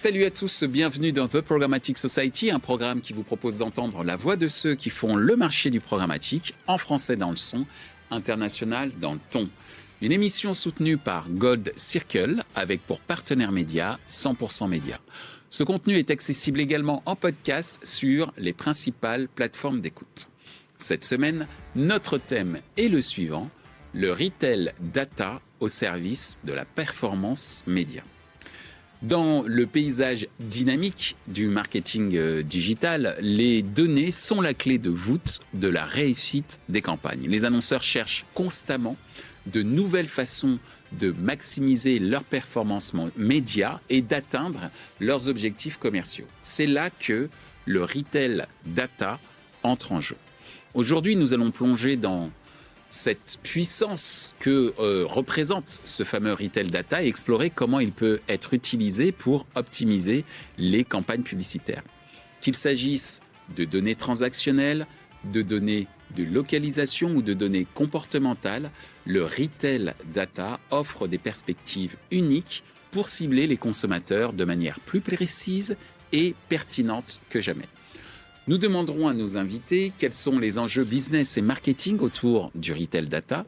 Salut à tous, bienvenue dans The Programmatic Society, un programme qui vous propose d'entendre la voix de ceux qui font le marché du programmatique, en français dans le son, international dans le ton. Une émission soutenue par Gold Circle, avec pour partenaire média 100% Média. Ce contenu est accessible également en podcast sur les principales plateformes d'écoute. Cette semaine, notre thème est le suivant, le Retail Data au service de la performance média. Dans le paysage dynamique du marketing digital, les données sont la clé de voûte de la réussite des campagnes. Les annonceurs cherchent constamment de nouvelles façons de maximiser leur performance média et d'atteindre leurs objectifs commerciaux. C'est là que le Retail Data entre en jeu. Aujourd'hui, nous allons plonger dans cette puissance que représente ce fameux Retail Data et explorer comment il peut être utilisé pour optimiser les campagnes publicitaires. Qu'il s'agisse de données transactionnelles, de données de localisation ou de données comportementales, le Retail Data offre des perspectives uniques pour cibler les consommateurs de manière plus précise et pertinente que jamais. Nous demanderons à nos invités quels sont les enjeux business et marketing autour du Retail Data,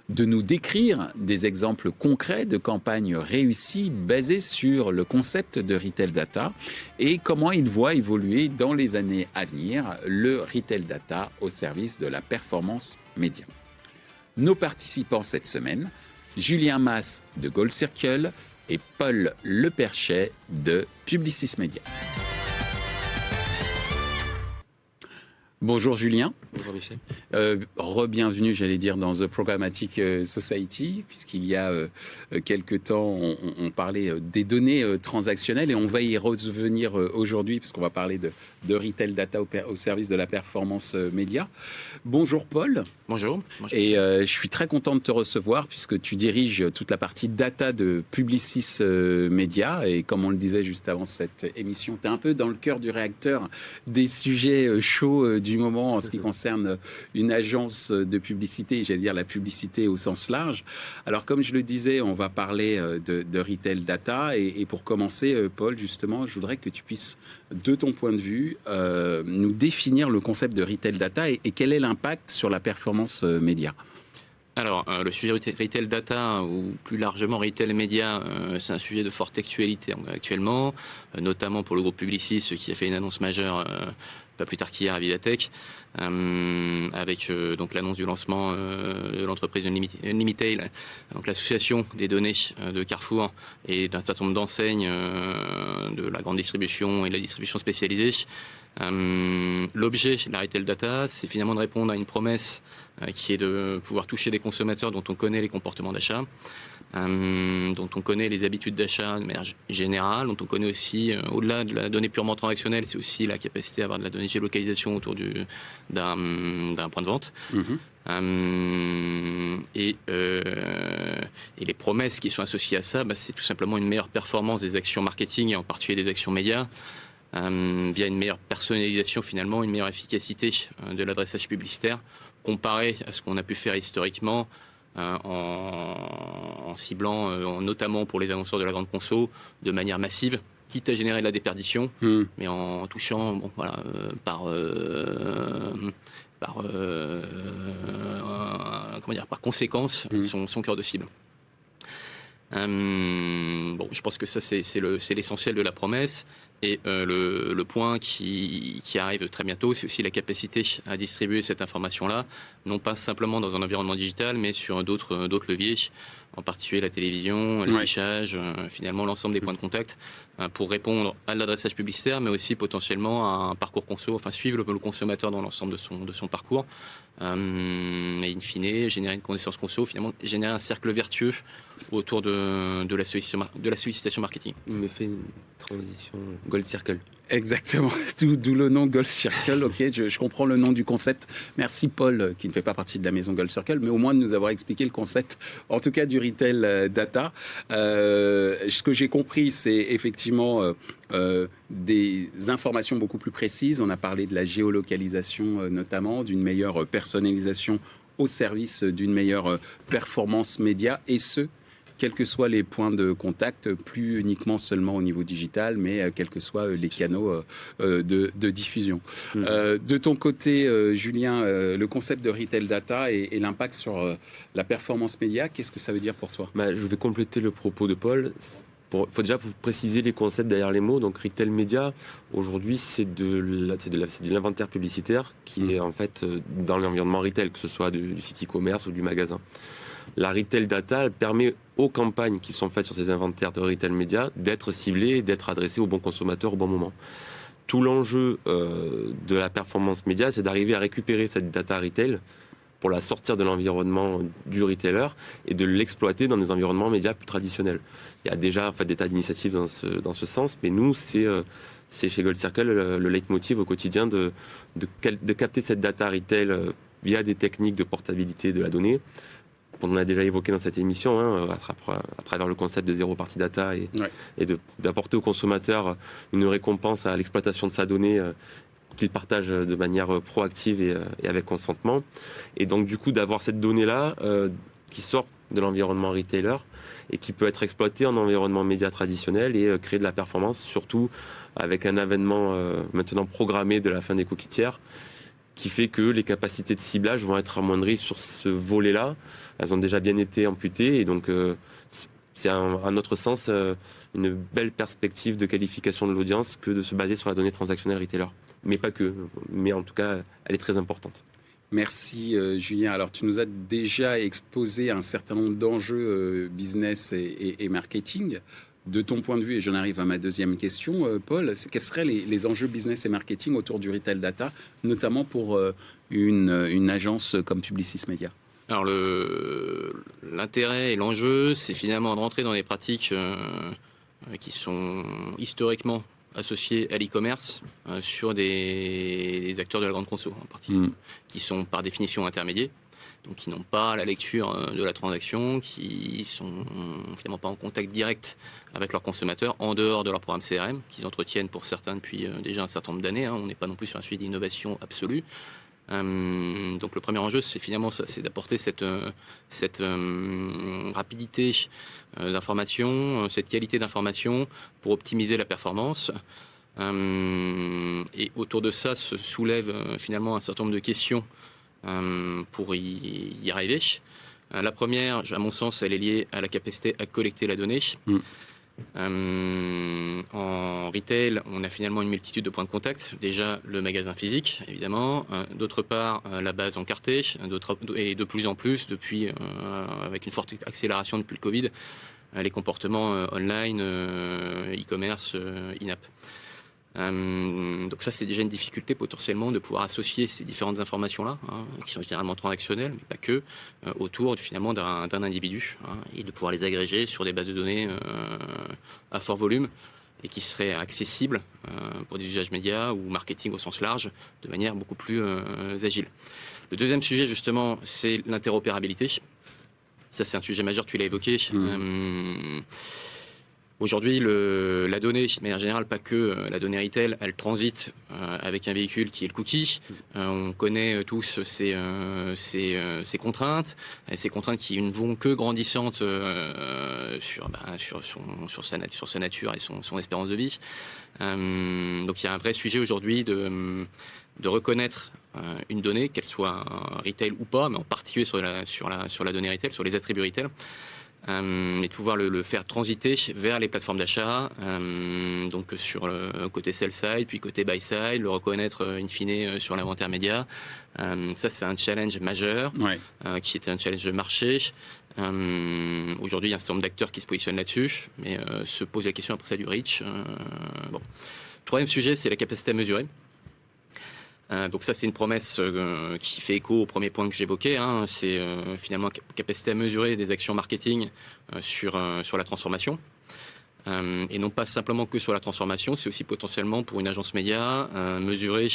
de nous décrire des exemples concrets de campagnes réussies basées sur le concept de Retail Data et comment ils voient évoluer dans les années à venir le Retail Data au service de la performance média. Nos participants cette semaine, Julien Mas de Gold Circle et Paul Leperchet de Publicis Media. Bonjour Julien. Bonjour Michel. Re-bienvenue, j'allais dire, dans The Programmatic Society, puisqu'il y a quelques temps, on parlait des données transactionnelles et on va y revenir aujourd'hui, puisqu'on va parler de Retail Data au service de la performance média. Bonjour Paul. Bonjour. Et je suis très content de te recevoir, puisque tu diriges toute la partie data de Publicis Media. Et comme on le disait juste avant cette émission, tu es un peu dans le cœur du réacteur des sujets chauds du moment en ce qui concerne une agence de publicité, et j'allais dire la publicité au sens large. Alors comme je le disais, on va parler de Retail Data et pour commencer, Paul, justement, je voudrais que tu puisses, de ton point de vue, nous définir le concept de Retail Data et quel est l'impact sur la performance média. Alors, le sujet Retail Data, ou plus largement Retail Média, c'est un sujet de forte actualité actuellement, notamment pour le groupe Publicis qui a fait une annonce majeure pas plus tard qu'hier à Vivatech, avec donc l'annonce du lancement de l'entreprise Unlimitail, donc l'association des données de Carrefour et d'un certain nombre d'enseignes de la grande distribution et de la distribution spécialisée. L'objet de la Retail Data, c'est finalement de répondre à une promesse qui est de pouvoir toucher des consommateurs dont on connaît les comportements d'achat, dont on connaît les habitudes d'achat de manière générale, dont on connaît aussi, au-delà de la donnée purement transactionnelle, c'est aussi la capacité à avoir de la donnée géolocalisation autour d'un point de vente. Et les promesses qui sont associées à ça, c'est tout simplement une meilleure performance des actions marketing et en particulier des actions médias, via une meilleure personnalisation finalement, une meilleure efficacité de l'adressage publicitaire comparé à ce qu'on a pu faire historiquement en ciblant notamment pour les annonceurs de la grande conso de manière massive, quitte à générer de la déperdition, mais en touchant par conséquence son cœur de cible. Je pense que ça c'est l'essentiel de la promesse. Et le point qui arrive très bientôt, c'est aussi la capacité à distribuer cette information-là, non pas simplement dans un environnement digital, mais sur d'autres leviers, en particulier la télévision, l'affichage, finalement l'ensemble des points de contact, pour répondre à l'adressage publicitaire, mais aussi potentiellement à un parcours conso, enfin suivre le consommateur dans l'ensemble de son parcours, et in fine, générer une connaissance conso, finalement générer un cercle vertueux autour de la sollicitation marketing. Il me fait une transition Gold Circle. Exactement, d'où le nom Gold Circle. Ok, je comprends le nom du concept. Merci Paul, qui ne fait pas partie de la maison Gold Circle, mais au moins de nous avoir expliqué le concept, en tout cas du Retail Data. Ce que j'ai compris, c'est effectivement des informations beaucoup plus précises. On a parlé de la géolocalisation notamment, d'une meilleure personnalisation au service d'une meilleure performance média, et ce, quels que soient les points de contact, plus uniquement seulement au niveau digital, mais quels que soient les canaux de diffusion. De ton côté, Julien, le concept de retail data et l'impact sur la performance média, qu'est-ce que ça veut dire pour toi? Je vais compléter le propos de Paul. Faut déjà préciser les concepts derrière les mots. Donc retail média, aujourd'hui, c'est de l'inventaire publicitaire qui est en fait dans l'environnement retail, que ce soit du site e-commerce ou du magasin. La retail data, elle permet aux campagnes qui sont faites sur ces inventaires de retail média d'être ciblées et d'être adressées aux bons consommateurs au bon moment. Tout l'enjeu de la performance média, c'est d'arriver à récupérer cette data retail pour la sortir de l'environnement du retailer et de l'exploiter dans des environnements médias plus traditionnels. Il y a déjà des tas d'initiatives dans ce sens, mais nous, c'est chez Gold Circle le leitmotiv au quotidien de capter cette data retail via des techniques de portabilité de la donnée, qu'on a déjà évoqué dans cette émission, à travers le concept de zéro party data et d'apporter au consommateur une récompense à l'exploitation de sa donnée qu'il partage de manière proactive et avec consentement. Et donc, du coup, d'avoir cette donnée-là qui sort de l'environnement retailer et qui peut être exploitée en environnement média traditionnel et créer de la performance, surtout avec un avènement maintenant programmé de la fin des cookies tiers, qui fait que les capacités de ciblage vont être amoindries sur ce volet-là. Elles ont déjà bien été amputées et donc c'est à notre sens une belle perspective de qualification de l'audience que de se baser sur la donnée transactionnelle retailer. Mais pas que, mais en tout cas, elle est très importante. Merci Julien. Alors tu nous as déjà exposé un certain nombre d'enjeux business et marketing. De ton point de vue, et j'en arrive à ma deuxième question, Paul, quels seraient les enjeux business et marketing autour du retail data, notamment pour une agence comme Publicis Media? Alors l'intérêt et l'enjeu, c'est finalement de rentrer dans des pratiques qui sont historiquement associés à l'e-commerce sur des acteurs de la grande conso en particulier, qui sont par définition intermédiaires, donc qui n'ont pas la lecture de la transaction, qui sont finalement pas en contact direct avec leurs consommateurs en dehors de leur programme CRM, qu'ils entretiennent pour certains depuis déjà un certain nombre d'années. On n'est pas non plus sur un sujet d'innovation absolue. Donc le premier enjeu, c'est finalement ça, c'est d'apporter cette rapidité d'information, cette qualité d'information pour optimiser la performance. Et autour de ça se soulèvent finalement un certain nombre de questions pour y arriver. La première, à mon sens, elle est liée à la capacité à collecter la donnée. En retail, on a finalement une multitude de points de contact. Déjà, le magasin physique, évidemment. D'autre part, la base encartée. Et de plus en plus, depuis, avec une forte accélération depuis le Covid, les comportements online, e-commerce, in-app. Donc ça, c'est déjà une difficulté potentiellement de pouvoir associer ces différentes informations-là, qui sont généralement transactionnelles, mais pas que, autour finalement d'un individu, et de pouvoir les agréger sur des bases de données à fort volume et qui seraient accessibles pour des usages médias ou marketing au sens large de manière beaucoup plus agile. Le deuxième sujet, justement, c'est l'interopérabilité. Ça, c'est un sujet majeur, tu l'as évoqué. Aujourd'hui, la donnée, de manière générale, pas que la donnée retail, elle transite avec un véhicule qui est le cookie. On connaît tous ces contraintes, ces contraintes qui ne vont que grandissantes sur sa nature et son espérance de vie. Donc il y a un vrai sujet aujourd'hui de reconnaître une donnée, qu'elle soit retail ou pas, mais en particulier sur la donnée retail, sur les attributs retail. Et de pouvoir le faire transiter vers les plateformes d'achat, donc sur le côté sell-side, puis côté buy-side, le reconnaître in fine sur l'inventaire média. Ça, c'est un challenge majeur, qui était un challenge de marché. Aujourd'hui, il y a un certain nombre d'acteurs qui se positionnent là-dessus, mais se pose la question après ça du reach. Troisième sujet, c'est la capacité à mesurer. Donc ça, c'est une promesse qui fait écho au premier point que j'évoquais. C'est finalement capacité à mesurer des actions marketing sur la transformation. Et non pas simplement que sur la transformation, c'est aussi potentiellement pour une agence média mesurer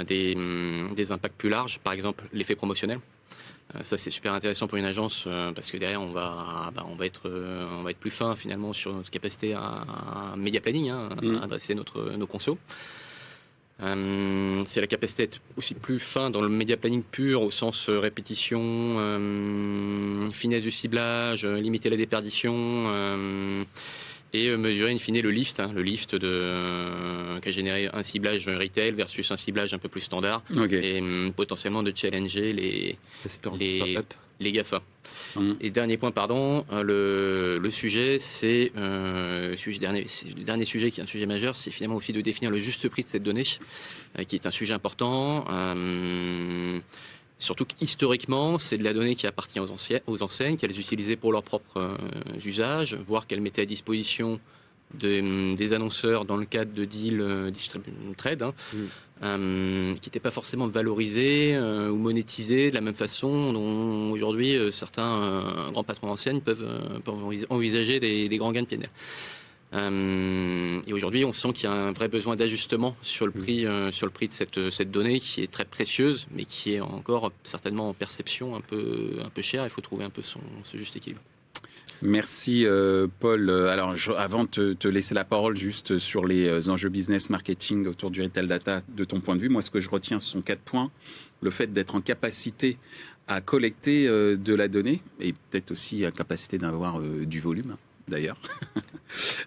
des impacts plus larges, par exemple l'effet promotionnel. Ça, c'est super intéressant pour une agence parce que derrière, on va être plus fin finalement sur notre capacité à média planning, à adresser nos consos. C'est la capacité d'être aussi plus fin dans le média planning pur, au sens répétition, finesse du ciblage, limiter la déperdition, et mesurer in fine le lift qui a généré un ciblage retail versus un ciblage un peu plus standard, et potentiellement de challenger les GAFA. Et dernier point, le sujet, c'est le dernier sujet qui est un sujet majeur, c'est finalement aussi de définir le juste prix de cette donnée, qui est un sujet important. Surtout qu'historiquement, c'est de la donnée qui appartient aux enseignes, qu'elles utilisaient pour leurs propres usages, voire qu'elles mettaient à disposition des annonceurs dans le cadre de deals trade, qui n'étaient pas forcément valorisés ou monétisés de la même façon dont aujourd'hui certains grands patrons d'enseignes peuvent envisager des grands gains de PNL. Et aujourd'hui, on sent qu'il y a un vrai besoin d'ajustement sur le prix de cette donnée qui est très précieuse, mais qui est encore certainement en perception un peu chère. Il faut trouver un peu ce juste équilibre. Merci Paul. Alors avant de te laisser la parole juste sur les enjeux business marketing autour du retail data de ton point de vue, moi ce que je retiens ce sont 4 points. Le fait d'être en capacité à collecter de la donnée et peut-être aussi à capacité d'avoir du volume d'ailleurs.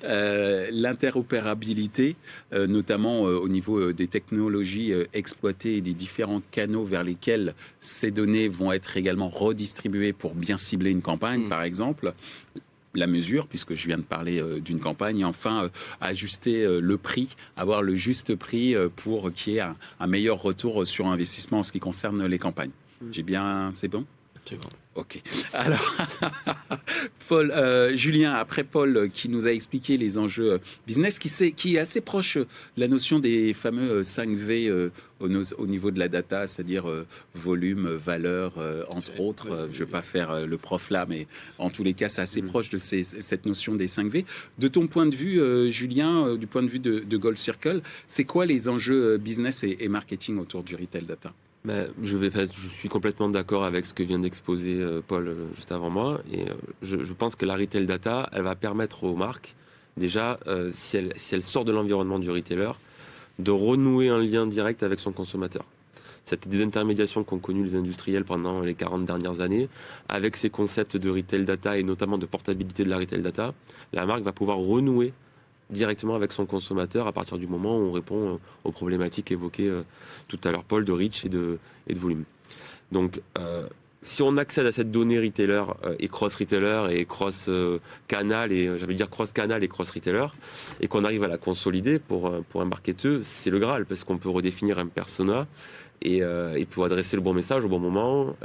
L'interopérabilité, notamment au niveau des technologies exploitées et des différents canaux vers lesquels ces données vont être également redistribuées pour bien cibler une campagne, par exemple. La mesure, puisque je viens de parler d'une campagne, et enfin ajuster le prix, avoir le juste prix pour qu'il y ait un meilleur retour sur investissement en ce qui concerne les campagnes. C'est bon ? C'est bon. Ok. Alors, Paul, Julien, après Paul qui nous a expliqué les enjeux business, qui est assez proche de la notion des fameux 5V au niveau de la data, c'est-à-dire volume, valeur, entre autres. Je ne vais pas faire le prof là, mais en tous les cas, c'est assez proche de cette notion des 5V. De ton point de vue, Julien, du point de vue de Gold Circle, c'est quoi les enjeux business et marketing autour du retail data ? Je suis complètement d'accord avec ce que vient d'exposer Paul juste avant moi. Et je pense que la retail data, elle va permettre aux marques, déjà, si elle sort de l'environnement du retailer, de renouer un lien direct avec son consommateur. Cette désintermédiation qu'ont connu les industriels pendant les 40 dernières années, avec ces concepts de retail data et notamment de portabilité de la retail data, la marque va pouvoir renouer directement avec son consommateur à partir du moment où on répond aux problématiques évoquées tout à l'heure, Paul, de reach et de volume. Donc, si on accède à cette donnée retailer et cross-retailer et cross-canal, et j'allais dire cross-canal et cross-retailer, et qu'on arrive à la consolider pour un marketeur, c'est le Graal, parce qu'on peut redéfinir un persona et pour adresser le bon message au bon moment,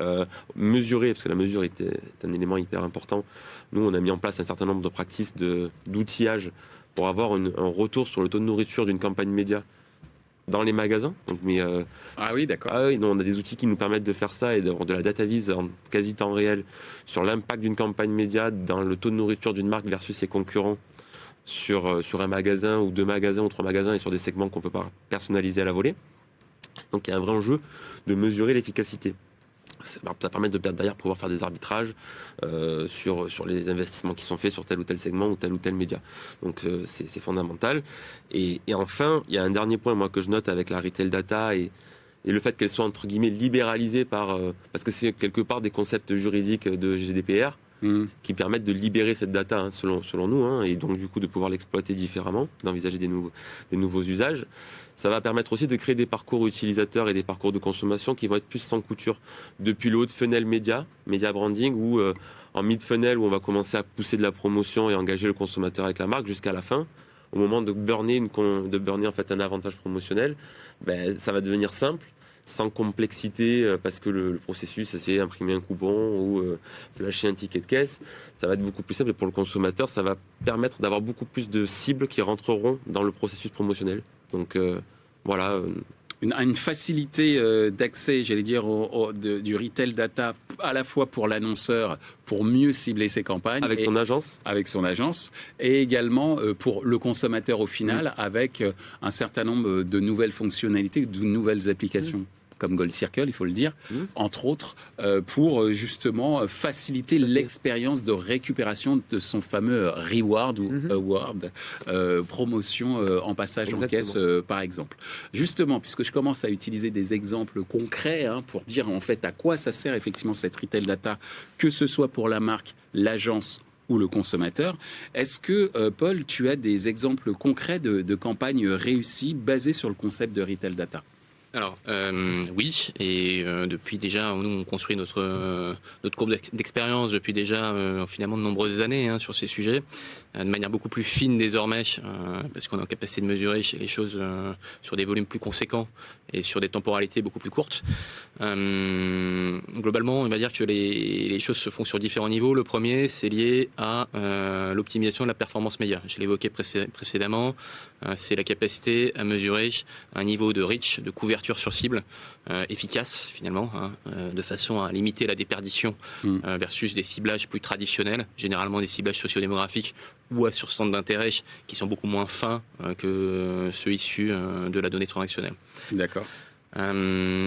mesurer, parce que la mesure est un élément hyper important. Nous, on a mis en place un certain nombre de pratiques d'outillage pour avoir un retour sur le taux de nourriture d'une campagne média dans les magasins. Donc, ah oui, d'accord. Ah oui, non, on a des outils qui nous permettent de faire ça et d'avoir de la data vise en quasi temps réel sur l'impact d'une campagne média dans le taux de nourriture d'une marque versus ses concurrents sur un magasin ou 2 magasins ou 3 magasins et sur des segments qu'on peut pas personnaliser à la volée. Donc il y a un vrai enjeu de mesurer l'efficacité. Ça permet de derrière pouvoir faire des arbitrages sur les investissements qui sont faits sur tel ou tel segment ou tel média. Donc c'est fondamental. Et enfin, il y a un dernier point moi que je note avec la retail data et le fait qu'elle soit entre guillemets libéralisée parce que c'est quelque part des concepts juridiques de GDPR qui permettent de libérer cette data selon nous et donc du coup de pouvoir l'exploiter différemment, d'envisager des nouveaux usages. Ça va permettre aussi de créer des parcours utilisateurs et des parcours de consommation qui vont être plus sans couture. Depuis le haut de funnel média branding, ou en mid funnel où on va commencer à pousser de la promotion et engager le consommateur avec la marque jusqu'à la fin, au moment de burner en fait un avantage promotionnel, ça va devenir simple, sans complexité, parce que le processus, c'est imprimer un coupon ou flasher un ticket de caisse. Ça va être beaucoup plus simple et pour le consommateur, ça va permettre d'avoir beaucoup plus de cibles qui rentreront dans le processus promotionnel. Donc voilà. Une facilité d'accès, j'allais dire, du retail data, à la fois pour l'annonceur, pour mieux cibler ses campagnes. Avec son agence. Et également pour le consommateur au final, avec un certain nombre de nouvelles fonctionnalités, de nouvelles applications. comme Gold Circle, il faut le dire, entre autres, pour justement faciliter l'expérience de récupération de son fameux reward ou award, promotion en passage en caisse, par exemple. Justement, puisque je commence à utiliser des exemples concrets pour dire en fait à quoi ça sert effectivement cette retail data, que ce soit pour la marque, l'agence ou le consommateur. Est-ce que, Paul, tu as des exemples concrets de campagnes réussies basées sur le concept de retail data ? Alors, oui, et depuis déjà, nous, on construit notre courbe d'expérience depuis déjà finalement de nombreuses années sur ces sujets, de manière beaucoup plus fine désormais, parce qu'on est en capacité de mesurer les choses sur des volumes plus conséquents et sur des temporalités beaucoup plus courtes. Globalement, on va dire que les choses se font sur différents niveaux. Le premier, c'est lié à l'optimisation de la performance média. Je l'évoquais précédemment, c'est la capacité à mesurer un niveau de reach, de couverture sur cible efficace finalement, de façon à limiter la déperdition versus des ciblages plus traditionnels, généralement des ciblages sociodémographiques ou à sur centre d'intérêt qui sont beaucoup moins fins que ceux issus de la donnée transactionnelle. D'accord.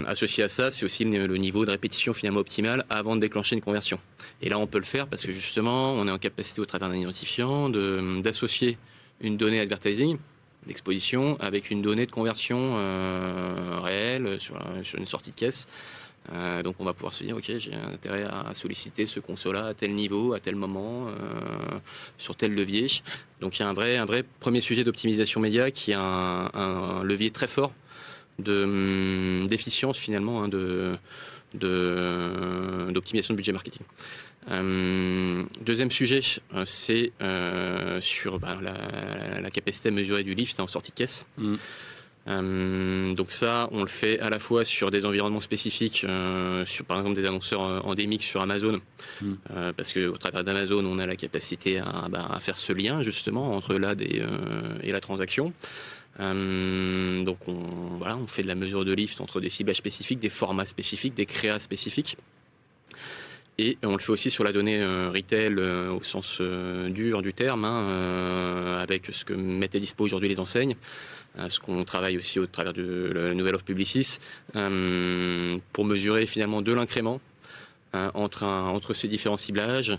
Associé à ça, c'est aussi le niveau de répétition finalement optimal avant de déclencher une conversion. Et là, on peut le faire parce que justement, on est en capacité au travers d'un identifiant d'associer une donnée advertising d'exposition avec une donnée de conversion réelle sur une sortie de caisse. Donc on va pouvoir se dire ok, j'ai intérêt à solliciter ce conso-là à tel niveau, à tel moment, sur tel levier. Donc il y a un vrai premier sujet d'optimisation média qui est un levier très fort d'efficience finalement, d'optimisation de budget marketing. Deuxième sujet, c'est sur la capacité à mesurer du lift en sortie de caisse. Donc ça, on le fait à la fois sur des environnements spécifiques, sur par exemple des annonceurs endémiques sur Amazon, parce qu'au travers d'Amazon, on a la capacité à faire ce lien justement entre l'ad et la transaction. Donc on fait de la mesure de lift entre des ciblages spécifiques, des formats spécifiques, des créas spécifiques. Et on le fait aussi sur la donnée retail au sens dur du terme, avec ce que mettent à dispo aujourd'hui les enseignes, ce qu'on travaille aussi au travers de la nouvelle offre Publicis, pour mesurer finalement de l'incrément entre ces différents ciblages.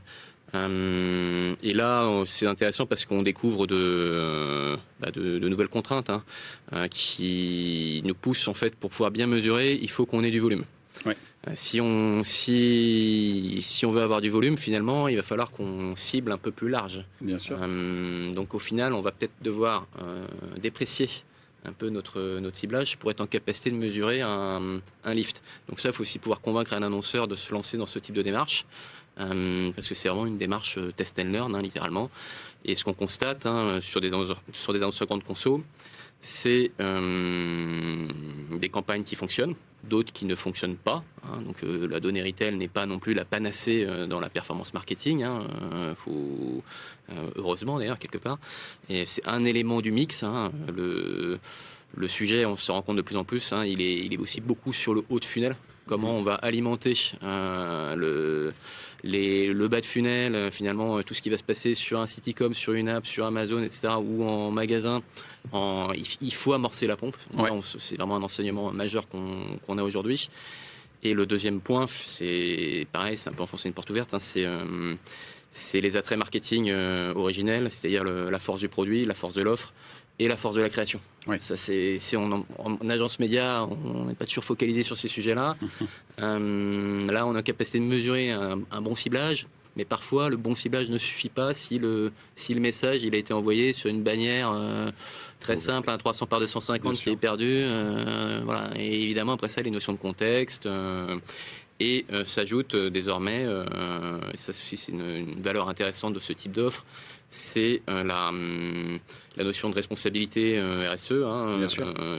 Et là, c'est intéressant parce qu'on découvre de nouvelles contraintes qui nous poussent en fait pour pouvoir bien mesurer, il faut qu'on ait du volume. Ouais. Si on veut avoir du volume, finalement, il va falloir qu'on cible un peu plus large. Bien sûr. Donc au final, on va peut-être devoir déprécier un peu notre ciblage pour être en capacité de mesurer un lift. Donc ça, il faut aussi pouvoir convaincre un annonceur de se lancer dans ce type de démarche. Parce que c'est vraiment une démarche test and learn, littéralement. Et ce qu'on constate sur des annonceurs grande conso, c'est des campagnes qui fonctionnent, d'autres qui ne fonctionnent pas. Donc la donnée retail n'est pas non plus la panacée dans la performance marketing. Heureusement d'ailleurs quelque part. Et c'est un élément du mix. Le sujet, on se rend compte de plus en plus, il est aussi beaucoup sur le haut de funnel. Comment on va alimenter le bas de funnel, finalement, tout ce qui va se passer sur un site e-com, sur une app, sur Amazon, etc., ou en magasin. Il faut amorcer la pompe. Ouais. C'est vraiment un enseignement majeur qu'on a aujourd'hui. Et le deuxième point, c'est pareil, c'est un peu enfoncer une porte ouverte, c'est les attraits marketing originels, c'est-à-dire la force du produit, la force de l'offre et la force de la création. Oui. Ça, en agence média, on n'est pas toujours focalisé sur ces sujets-là. Là, on a la capacité de mesurer un bon ciblage, mais parfois, le bon ciblage ne suffit pas si le message il a été envoyé sur une bannière très simple, 300 par 250 qui est perdu. Voilà. Et évidemment, après ça, les notions de contexte. Et s'ajoute désormais, et ça aussi c'est une valeur intéressante de ce type d'offre, c'est la notion de responsabilité RSE,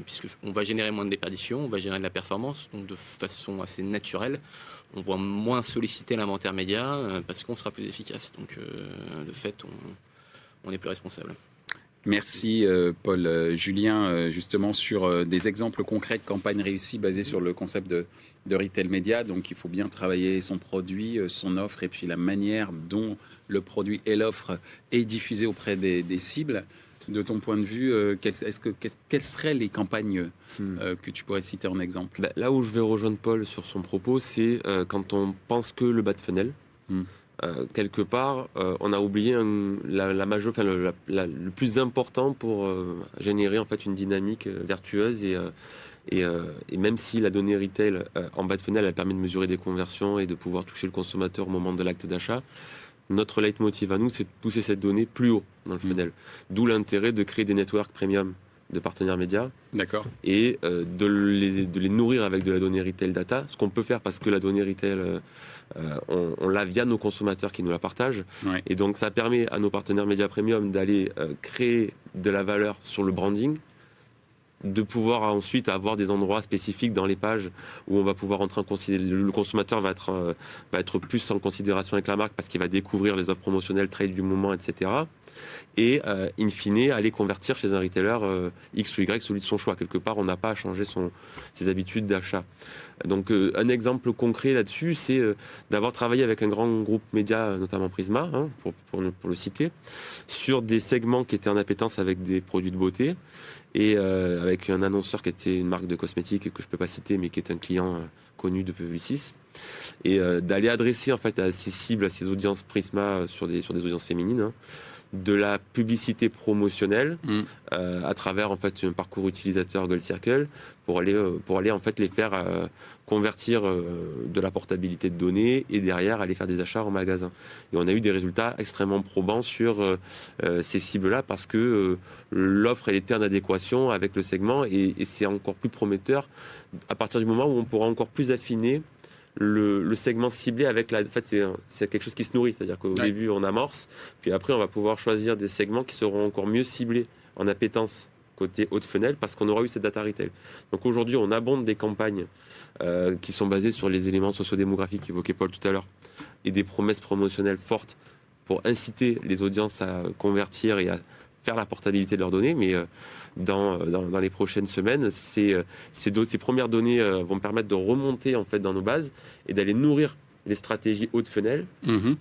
puisqu'on va générer moins de déperdition, on va générer de la performance, donc de façon assez naturelle, on va moins solliciter l'inventaire média parce qu'on sera plus efficace. Donc de fait, on est plus responsable. Merci Paul. Julien, justement sur des exemples concrets de campagnes réussies basées sur le concept de retail média. Donc il faut bien travailler son produit, son offre et puis la manière dont le produit et l'offre est diffusé auprès des cibles. De ton point de vue, quelles seraient les campagnes que tu pourrais citer en exemple? Là où je vais rejoindre Paul sur son propos, c'est quand on pense que le bas de funnel. Quelque part, on a oublié le plus important pour générer en fait une dynamique vertueuse et même si la donnée retail en bas de funnel, elle permet de mesurer des conversions et de pouvoir toucher le consommateur au moment de l'acte d'achat, notre leitmotiv à nous, c'est de pousser cette donnée plus haut dans le funnel. D'où l'intérêt de créer des networks premium de partenaires médias. D'accord. Et de les nourrir avec de la donnée retail data, ce qu'on peut faire parce que la donnée retail, on l'a via nos consommateurs qui nous la partagent. Ouais. Et donc ça permet à nos partenaires médias premium d'aller créer de la valeur sur le branding, de pouvoir ensuite avoir des endroits spécifiques dans les pages où on va pouvoir entrer en considération. Le consommateur va être plus en considération avec la marque parce qu'il va découvrir les offres promotionnelles, trade du moment, etc. Et in fine, aller convertir chez un retailer X ou Y, celui de son choix. Quelque part, on n'a pas à changer ses habitudes d'achat. Donc un exemple concret là-dessus, c'est d'avoir travaillé avec un grand groupe média, notamment Prisma, pour le citer, sur des segments qui étaient en appétence avec des produits de beauté et avec un annonceur qui était une marque de cosmétiques que je ne peux pas citer, mais qui est un client connu de Publicis, et d'aller adresser en fait à ces cibles, à ces audiences Prisma sur des audiences féminines, de la publicité promotionnelle à travers en fait un parcours utilisateur Gold Circle pour aller en fait les faire convertir de la portabilité de données et derrière aller faire des achats en magasin. Et on a eu des résultats extrêmement probants sur ces cibles-là parce que l'offre elle était en adéquation avec le segment et c'est encore plus prometteur à partir du moment où on pourra encore plus affiner le segment ciblé avec en fait c'est quelque chose qui se nourrit, c'est-à-dire qu'au début on amorce, puis après on va pouvoir choisir des segments qui seront encore mieux ciblés en appétence côté haute funnel parce qu'on aura eu cette data retail. Donc aujourd'hui on abonde des campagnes qui sont basées sur les éléments sociodémographiques évoqués Paul tout à l'heure et des promesses promotionnelles fortes pour inciter les audiences à convertir et à faire la portabilité de leurs données, mais dans les prochaines semaines, ces premières données vont permettre de remonter en fait dans nos bases et d'aller nourrir les stratégies haute funnel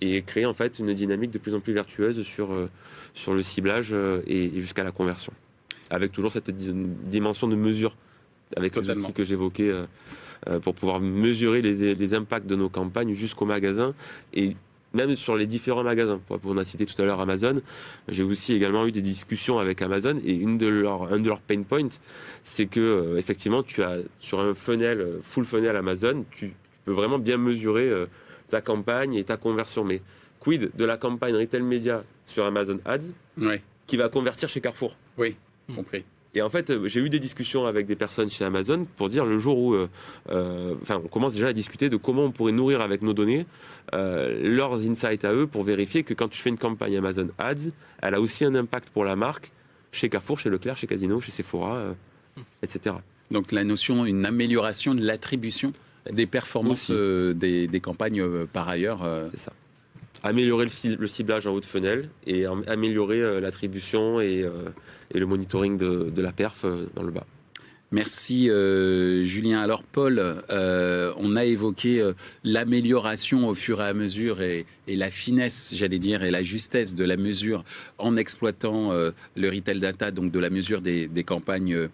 et créer en fait une dynamique de plus en plus vertueuse sur le ciblage et jusqu'à la conversion, avec toujours cette dimension de mesure avec les outils que j'évoquais pour pouvoir mesurer les impacts de nos campagnes jusqu'au magasin et même sur les différents magasins. On a cité tout à l'heure Amazon. J'ai aussi également eu des discussions avec Amazon et un de leurs pain points, c'est que effectivement, tu as sur un funnel, full funnel Amazon, tu peux vraiment bien mesurer ta campagne et ta conversion. Mais quid de la campagne retail média sur Amazon Ads qui va convertir chez Carrefour? Oui, compris. Et en fait, j'ai eu des discussions avec des personnes chez Amazon pour dire le jour où, on commence déjà à discuter de comment on pourrait nourrir avec nos données leurs insights à eux pour vérifier que quand tu fais une campagne Amazon Ads, elle a aussi un impact pour la marque chez Carrefour, chez Leclerc, chez Casino, chez Sephora, etc. Donc la notion, une amélioration de l'attribution des performances des campagnes par ailleurs. C'est ça. Améliorer le ciblage en haut de funnel et améliorer l'attribution et le monitoring de la perf dans le bas. Merci Julien. Alors Paul, on a évoqué l'amélioration au fur et à mesure et la finesse, j'allais dire, et la justesse de la mesure en exploitant le retail data, donc de la mesure des campagnes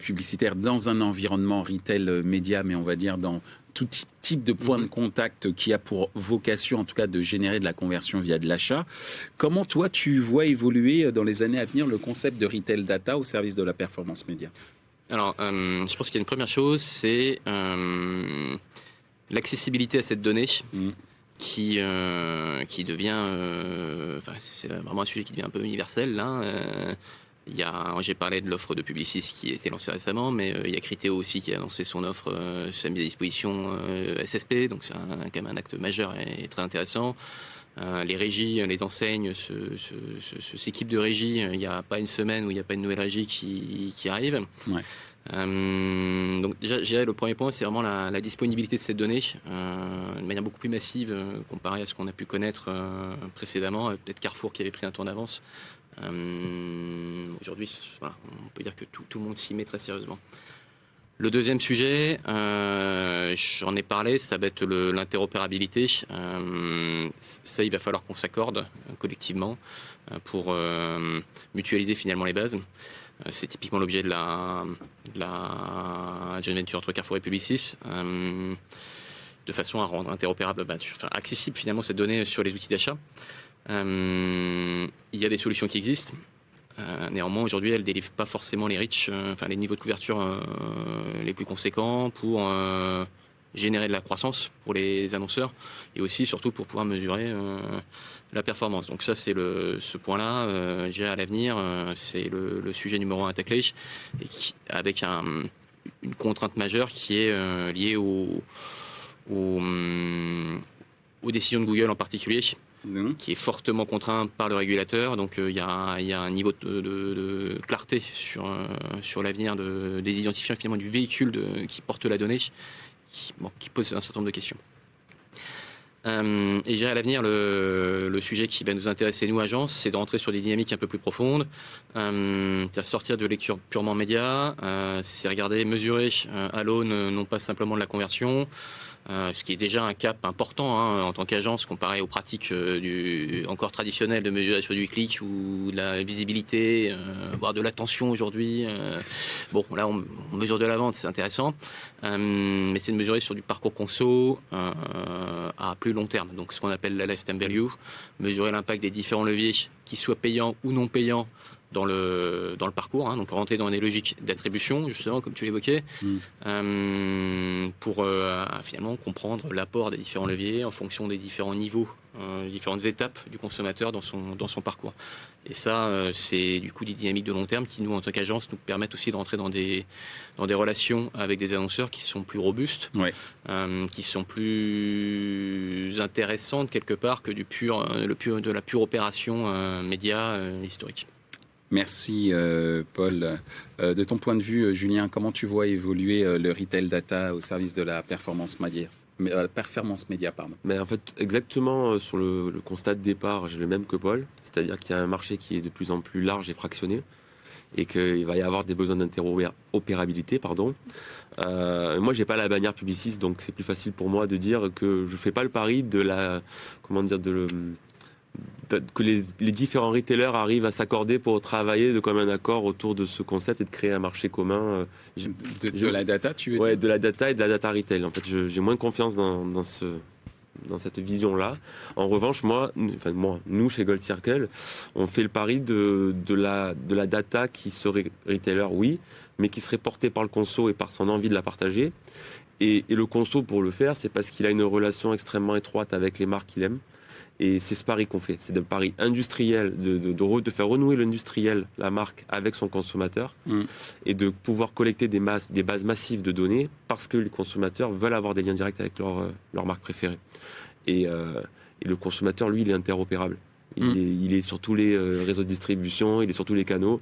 publicitaires dans un environnement retail média, mais on va dire dans tout type de point de contact qui a pour vocation, en tout cas, de générer de la conversion via de l'achat. Comment, toi, tu vois évoluer dans les années à venir le concept de retail data au service de la performance média? Alors, je pense qu'il y a une première chose, c'est l'accessibilité à cette donnée qui devient... c'est vraiment un sujet qui devient un peu universel, là. J'ai parlé de l'offre de Publicis qui a été lancée récemment, mais il y a Criteo aussi qui a lancé son offre, sa mise à disposition SSP, donc c'est quand même un acte majeur et très intéressant. Les régies, les enseignes s'équipent de régies. Il n'y a pas une semaine où il n'y a pas une nouvelle régie qui arrive. Ouais. Donc déjà, je dirais, le premier point, c'est vraiment la disponibilité de ces données de manière beaucoup plus massive comparée à ce qu'on a pu connaître précédemment. Peut-être Carrefour qui avait pris un tour d'avance. Aujourd'hui, voilà, on peut dire que tout le monde s'y met très sérieusement. Le deuxième sujet, j'en ai parlé, ça va être l'interopérabilité. Ça, il va falloir qu'on s'accorde collectivement pour mutualiser finalement les bases. C'est typiquement l'objet de la joint venture entre Carrefour et Publicis, de façon à rendre interopérable, accessible finalement cette donnée sur les outils d'achat. Il y a des solutions qui existent. Néanmoins, aujourd'hui, elles ne délivrent pas forcément les reach, les niveaux de couverture les plus conséquents pour générer de la croissance pour les annonceurs et aussi, surtout, pour pouvoir mesurer la performance. Donc ça, c'est ce point-là. À l'avenir, c'est le sujet numéro 1 à tacler, et avec une contrainte majeure qui est liée aux décisions de Google en particulier, qui est fortement contraint par le régulateur. Donc il y a un niveau de clarté sur l'avenir des identifiants finalement du véhicule qui porte la donnée, qui pose un certain nombre de questions. Et à l'avenir, le sujet qui va nous intéresser, nous, agence, c'est de rentrer sur des dynamiques un peu plus profondes, c'est sortir de lecture purement média, c'est regarder, mesurer à l'aune non pas simplement de la conversion, ce qui est déjà un cap important en tant qu'agence comparé aux pratiques encore traditionnelles de mesuration du clic ou de la visibilité, voire de l'attention aujourd'hui. Là on mesure de la vente, c'est intéressant, mais c'est de mesurer sur du parcours conso à plus long terme. Donc ce qu'on appelle la lifetime value, mesurer l'impact des différents leviers, qu'ils soient payants ou non payants, dans le parcours, donc rentrer dans des logiques d'attribution, justement, comme tu l'évoquais, pour finalement comprendre l'apport des différents leviers en fonction des différents niveaux, différentes étapes du consommateur dans son parcours. Et ça, c'est du coup des dynamiques de long terme qui, nous, en tant qu'agence, nous permettent aussi de rentrer dans des relations avec des annonceurs qui sont plus robustes, qui sont plus intéressantes quelque part que de la pure opération média historique. Merci Paul. De ton point de vue, Julien, comment tu vois évoluer le retail data au service de la performance média, Mais en fait, exactement sur le constat de départ, j'ai le même que Paul, c'est-à-dire qu'il y a un marché qui est de plus en plus large et fractionné et qu'il va y avoir des besoins d'interopérabilité. Moi, j'ai pas la bannière Publicis, donc c'est plus facile pour moi de dire que je fais pas le pari que les différents retailers arrivent à s'accorder pour travailler de commun accord autour de ce concept et de créer un marché commun. De la data, tu veux dire ? De la data et de la data retail. En fait, j'ai moins confiance dans cette vision-là. En revanche, nous, chez Gold Circle, on fait le pari de la data qui serait retailer, oui, mais qui serait portée par le conso et par son envie de la partager. Et le conso, pour le faire, c'est parce qu'il a une relation extrêmement étroite avec les marques qu'il aime. Et c'est ce pari qu'on fait, c'est un pari industriel, de faire renouer l'industriel, la marque, avec son consommateur, et de pouvoir collecter des bases massives de données, parce que les consommateurs veulent avoir des liens directs avec leur marque préférée. Et le consommateur, lui, il est interopérable. Il est sur tous les réseaux de distribution, il est sur tous les canaux,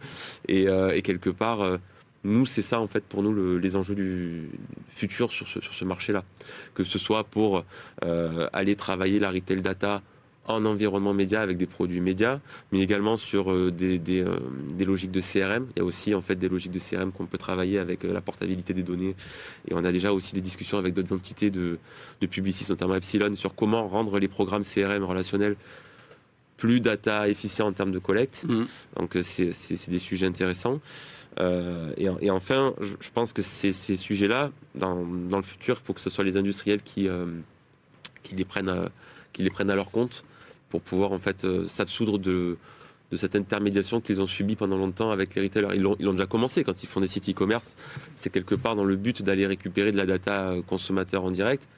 et quelque part... nous, c'est ça, en fait, pour nous, les enjeux du futur sur ce marché-là. Que ce soit pour aller travailler la retail data en environnement média avec des produits médias, mais également sur des logiques de CRM. Il y a aussi, en fait, des logiques de CRM qu'on peut travailler avec la portabilité des données. Et on a déjà aussi des discussions avec d'autres entités de Publicis, notamment Epsilon, sur comment rendre les programmes CRM relationnels plus data efficients en termes de collecte. Donc, c'est des sujets intéressants. Et enfin, je pense que ces sujets-là, dans le futur, il faut que ce soit les industriels qui les prennent à leur compte pour pouvoir en fait s'absoudre de cette intermédiation qu'ils ont subie pendant longtemps avec les retailers. Ils l'ont déjà commencé quand ils font des sites e-commerce. C'est quelque part dans le but d'aller récupérer de la data consommateur en direct.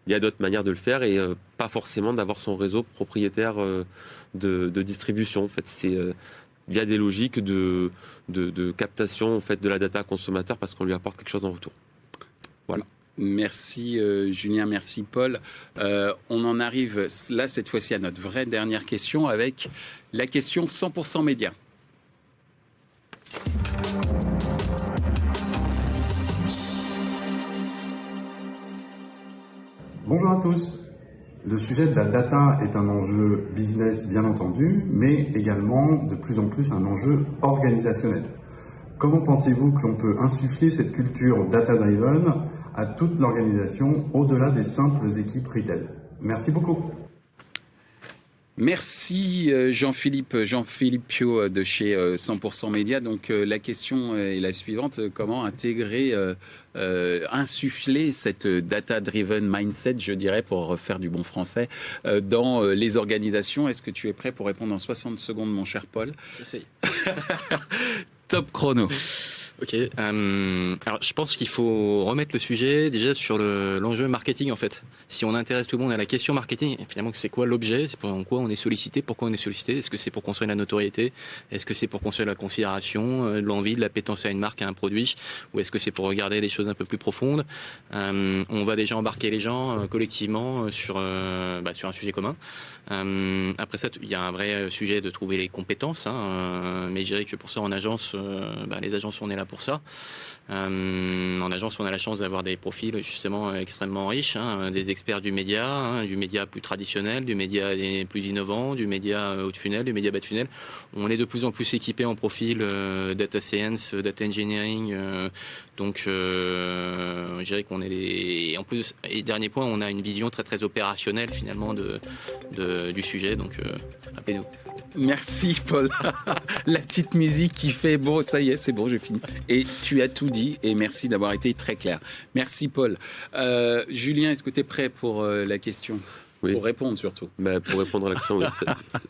Il y a d'autres manières de le faire et pas forcément d'avoir son réseau propriétaire de distribution. En fait, c'est via des logiques de captation en fait, de la data consommateur parce qu'on lui apporte quelque chose en retour. Voilà. Merci Julien, merci Paul. On en arrive là cette fois-ci à notre vraie dernière question avec la question 100% média. Bonjour à tous. Le sujet de la data est un enjeu business bien entendu, mais également de plus en plus un enjeu organisationnel. Comment pensez-vous que l'on peut insuffler cette culture data-driven à toute l'organisation au-delà des simples équipes retail? Merci beaucoup. Merci Jean-Philippe Piot de chez 100% Média. Donc la question est la suivante: comment intégrer, insuffler cette data-driven mindset, je dirais, pour faire du bon français, dans les organisations? Est-ce que tu es prêt pour répondre en 60 secondes, mon cher Paul? J'essaye. Top chrono. Ok. Alors, je pense qu'il faut remettre le sujet déjà sur l'enjeu marketing, en fait. Si on intéresse tout le monde à la question marketing, finalement, c'est quoi l'objet? C'est en quoi on est sollicité? Pourquoi on est sollicité? Est-ce que c'est pour construire la notoriété? Est-ce que c'est pour construire la considération, l'envie, de l'appétence à une marque, à un produit? Ou est-ce que c'est pour regarder des choses un peu plus profondes? On va déjà embarquer les gens collectivement sur un sujet commun. Après ça, il y a un vrai sujet de trouver les compétences, mais je dirais que pour ça, en agence, les agences, on est là pour ça. En agence, on a la chance d'avoir des profils justement extrêmement riches, des experts du média plus traditionnel, du média plus innovant, du média haut de funnel, du média bas de funnel. On est de plus en plus équipé en profil data science, data engineering. Donc, je dirais qu'on est et en plus, et dernier point, on a une vision très très opérationnelle finalement du sujet. Donc, appelez-nous. Merci Paul. La petite musique qui fait bon, ça y est, c'est bon, j'ai fini. Et tu as tout dit et merci d'avoir été très clair. Merci Paul. Julien, est-ce que tu es prêt pour la question? Oui. Pour répondre surtout. Pour répondre à la question,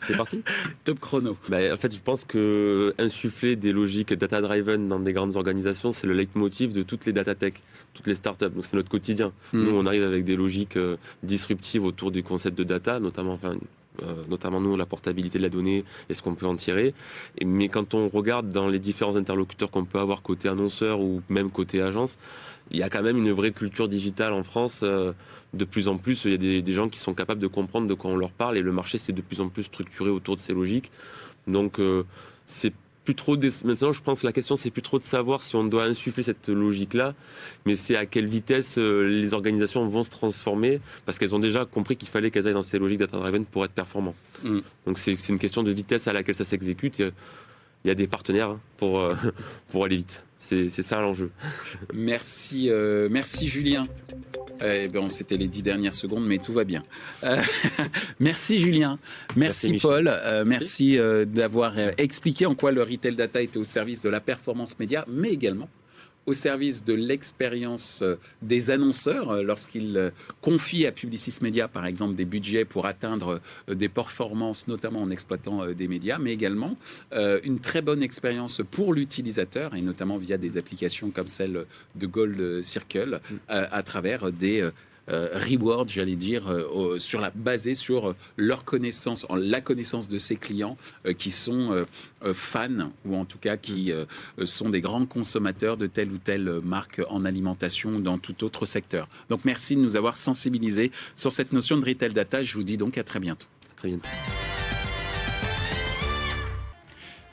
c'est parti. Top chrono. En fait, je pense que insuffler des logiques data-driven dans des grandes organisations, c'est le leitmotiv de toutes les data tech, toutes les startups. Donc c'est notre quotidien. Nous, on arrive avec des logiques disruptives autour du concept de data, notamment nous, la portabilité de la donnée et ce qu'on peut en tirer. Mais quand on regarde dans les différents interlocuteurs qu'on peut avoir côté annonceur ou même côté agence, il y a quand même une vraie culture digitale en France. De plus en plus, il y a des gens qui sont capables de comprendre de quoi on leur parle et le marché s'est de plus en plus structuré autour de ces logiques. Donc, c'est plus trop maintenant, je pense que la question, c'est plus trop de savoir si on doit insuffler cette logique-là, mais c'est à quelle vitesse les organisations vont se transformer, parce qu'elles ont déjà compris qu'il fallait qu'elles aillent dans ces logiques data-driven pour être performants. Donc, c'est une question de vitesse à laquelle ça s'exécute. Il y a des partenaires pour aller vite. C'est ça l'enjeu. Merci Julien. C'était les 10 dernières secondes, mais tout va bien. Merci Julien. Merci Paul. Merci d'avoir expliqué en quoi le retail data était au service de la performance média, mais également au service de l'expérience des annonceurs lorsqu'ils confient à Publicis Media, par exemple, des budgets pour atteindre des performances, notamment en exploitant des médias, mais également une très bonne expérience pour l'utilisateur, et notamment via des applications comme celle de Gold Circle, à travers des reward, j'allais dire, basé sur leur connaissance, la connaissance de ses clients qui sont fans, ou en tout cas qui sont des grands consommateurs de telle ou telle marque en alimentation ou dans tout autre secteur. Donc merci de nous avoir sensibilisés sur cette notion de retail data. Je vous dis donc à très bientôt. À très bientôt.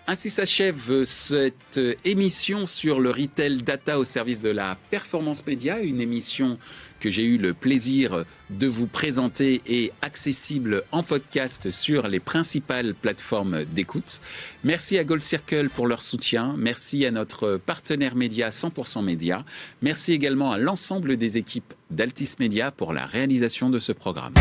Ainsi s'achève cette émission sur le retail data au service de la performance média, une émission que j'ai eu le plaisir de vous présenter et accessible en podcast sur les principales plateformes d'écoute. Merci à Gold Circle pour leur soutien. Merci à notre partenaire média 100% Média. Merci également à l'ensemble des équipes d'Altis Média pour la réalisation de ce programme.